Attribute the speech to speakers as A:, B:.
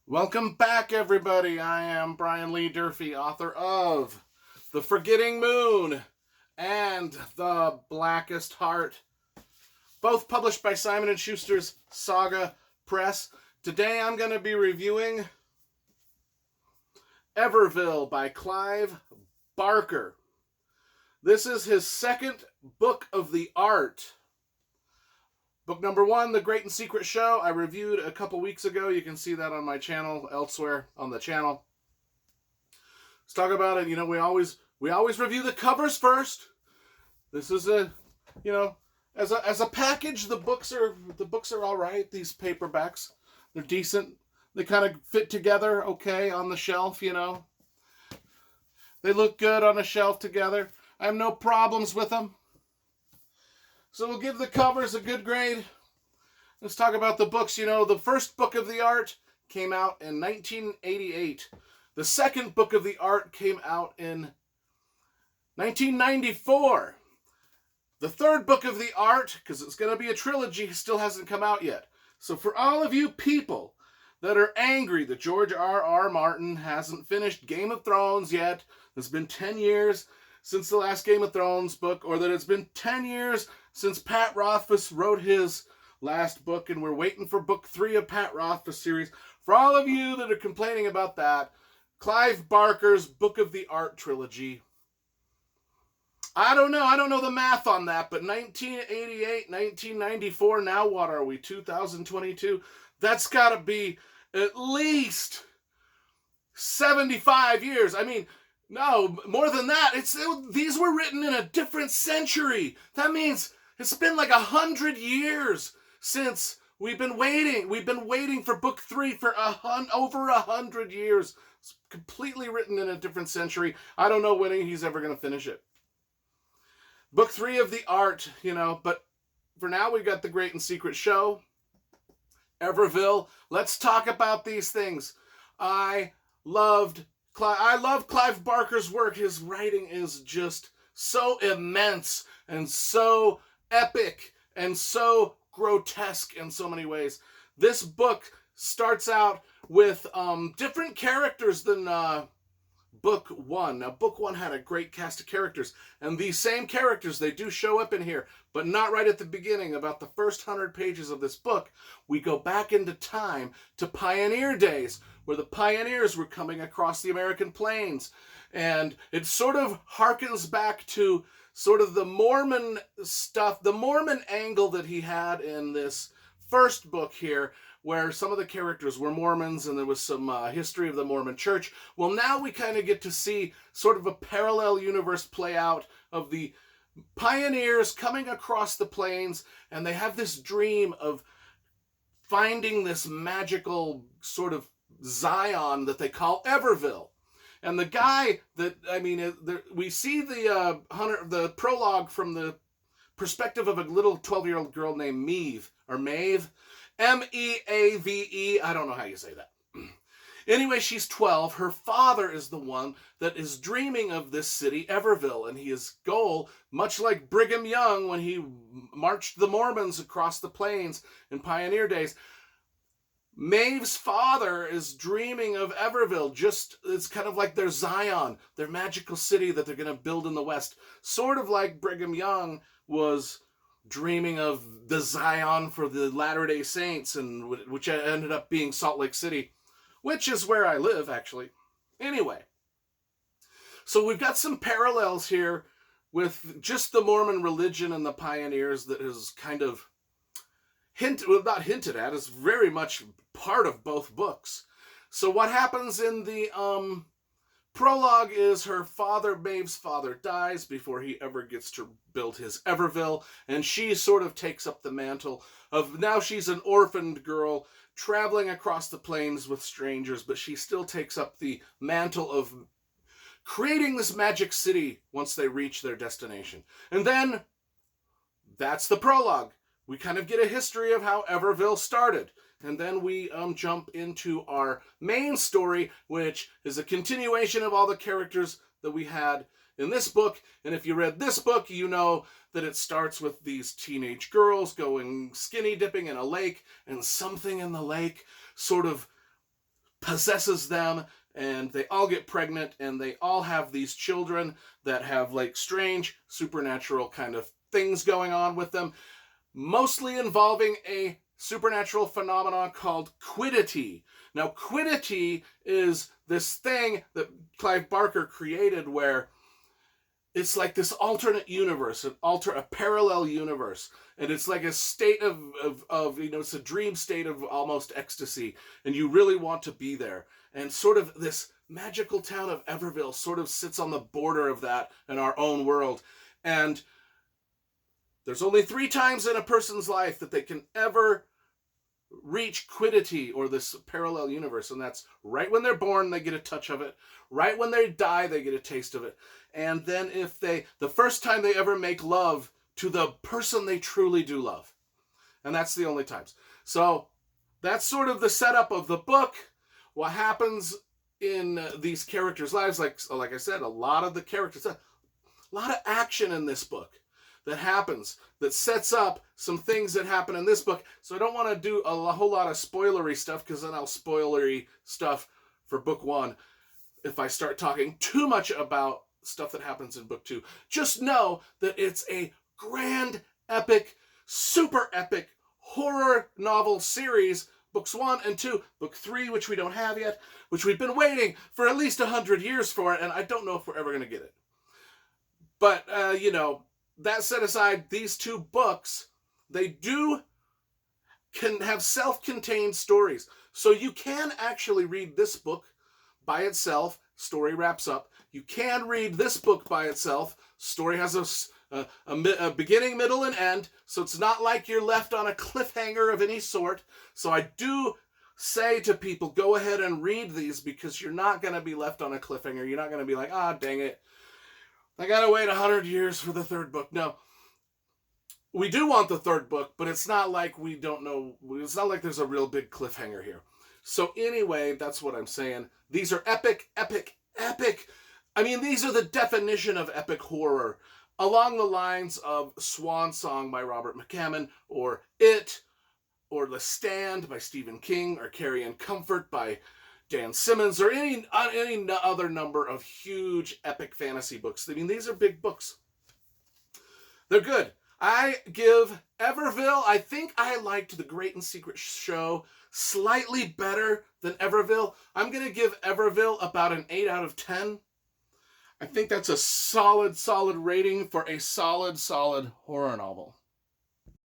A: Welcome back, everybody. I am Brian Lee Durfee, author of The Forgetting Moon and The Blackest Heart, both published by Simon & Schuster's Saga Press. Today I'm going to be reviewing Everville by Clive Barker. This is his second book of the art. Book number 1, The Great and Secret Show, I reviewed a couple weeks ago. You can see that on my channel, elsewhere on the channel. Let's talk about it. We always review the covers first. This is as a package, the books are all right. These paperbacks, they're decent. They kind of fit together okay on the shelf. They look good on a shelf together. I have no problems with them. So we'll give the covers a good grade. Let's talk about the books. The first book of the art came out in 1988. The second book of the art came out in 1994. The third book of the art, because it's going to be a trilogy, still hasn't come out yet. So for all of you people that are angry that George R.R. Martin hasn't finished Game of Thrones yet, it's been 10 years since the last Game of Thrones book, or that it's been 10 years since Pat Rothfuss wrote his last book, and we're waiting for book 3 of Pat Rothfuss series. For all of you that are complaining about that, Clive Barker's Book of the Art trilogy. I don't know the math on that, but 1988, 1994, now what are we, 2022? That's got to be at least 75 years. I mean, no, more than that. These were written in a different century. That means it's been like 100 years since we've been waiting. We've been waiting for book 3 for over 100 years. It's completely written in a different century. I don't know when he's ever going to finish it. Book 3 of the art, but for now we've got The Great and Secret Show, Everville. Let's talk about these things. I love Clive Barker's work. His writing is just so immense and so epic and so grotesque in so many ways. This book starts out with different characters than book 1. Now, book 1 had a great cast of characters, and these same characters, they do show up in here, but not right at the beginning. About the first 100 pages of this book, we go back into time to pioneer days, where the pioneers were coming across the American plains. And it sort of harkens back to sort of the Mormon stuff, the Mormon angle that he had in this first book here, where some of the characters were Mormons and there was some history of the Mormon church. Well, now we kind of get to see sort of a parallel universe play out of the pioneers coming across the plains, and they have this dream of finding this magical sort of Zion that they call Everville. And the guy we see the prologue from the perspective of a little 12-year-old girl named Maeve, M-E-A-V-E. I don't know how you say that. Anyway, she's 12. Her father is the one that is dreaming of this city, Everville, and his goal, much like Brigham Young when he marched the Mormons across the plains in pioneer days, Maeve's father is dreaming of Everville. It's kind of like their Zion, their magical city that they're going to build in the West. Sort of like Brigham Young was dreaming of the Zion for the Latter-day Saints, and which ended up being Salt Lake City, which is where I live, actually. Anyway, so we've got some parallels here with just the Mormon religion and the pioneers that is kind of not hinted at, is very much part of both books. So what happens in the prologue is her father, Maeve's father, dies before he ever gets to build his Everville, and she sort of takes up the mantle of, now she's an orphaned girl traveling across the plains with strangers, but she still takes up the mantle of creating this magic city once they reach their destination. And then that's the prologue. We kind of get a history of how Everville started. And then we jump into our main story, which is a continuation of all the characters that we had in this book. And if you read this book, you know that it starts with these teenage girls going skinny dipping in a lake, and something in the lake sort of possesses them, and they all get pregnant, and they all have these children that have like strange supernatural kind of things going on with them, mostly involving a supernatural phenomenon called quiddity. Now, quiddity is this thing that Clive Barker created where it's like this alternate universe, a parallel universe. And it's like a state of it's a dream state of almost ecstasy. And you really want to be there. And sort of this magical town of Everville sort of sits on the border of that in our own world. And there's only 3 times in a person's life that they can ever reach quiddity, or this parallel universe, and that's right when they're born, they get a touch of it. Right when they die, they get a taste of it. And then the first time they ever make love to the person they truly do love. And that's the only times. So that's sort of the setup of the book. What happens in these characters' lives, like I said, a lot of the characters, a lot of action in this book that happens, that sets up some things that happen in this book. So I don't want to do a whole lot of spoilery stuff, because then I'll spoilery stuff for book 1 if I start talking too much about stuff that happens in book 2. Just know that it's a grand, epic, super epic horror novel series. Books 1 and 2. Book 3, which we don't have yet, which we've been waiting for at least 100 years for, and I don't know if we're ever going to get it. But, that set aside, these 2 books, they can have self-contained stories. So you can actually read this book by itself, story wraps up. You can read this book by itself, story has a beginning, middle, and end. So it's not like you're left on a cliffhanger of any sort. So I do say to people, go ahead and read these, because you're not going to be left on a cliffhanger. You're not going to be like, dang it, I gotta wait 100 years for the 3rd book. No. We do want the 3rd book, but it's not like we don't know. It's not like there's a real big cliffhanger here. So anyway, that's what I'm saying. These are epic, epic, epic. I mean, these are the definition of epic horror. Along the lines of Swan Song by Robert McCammon, or It, or The Stand by Stephen King, or Carrie and Comfort by Dan Simmons, or any other number of huge epic fantasy books. I mean, these are big books. They're good. I give Everville, I think I liked The Great and Secret Show slightly better than Everville. I'm going to give Everville about an 8 out of 10. I think that's a solid rating for a solid horror novel.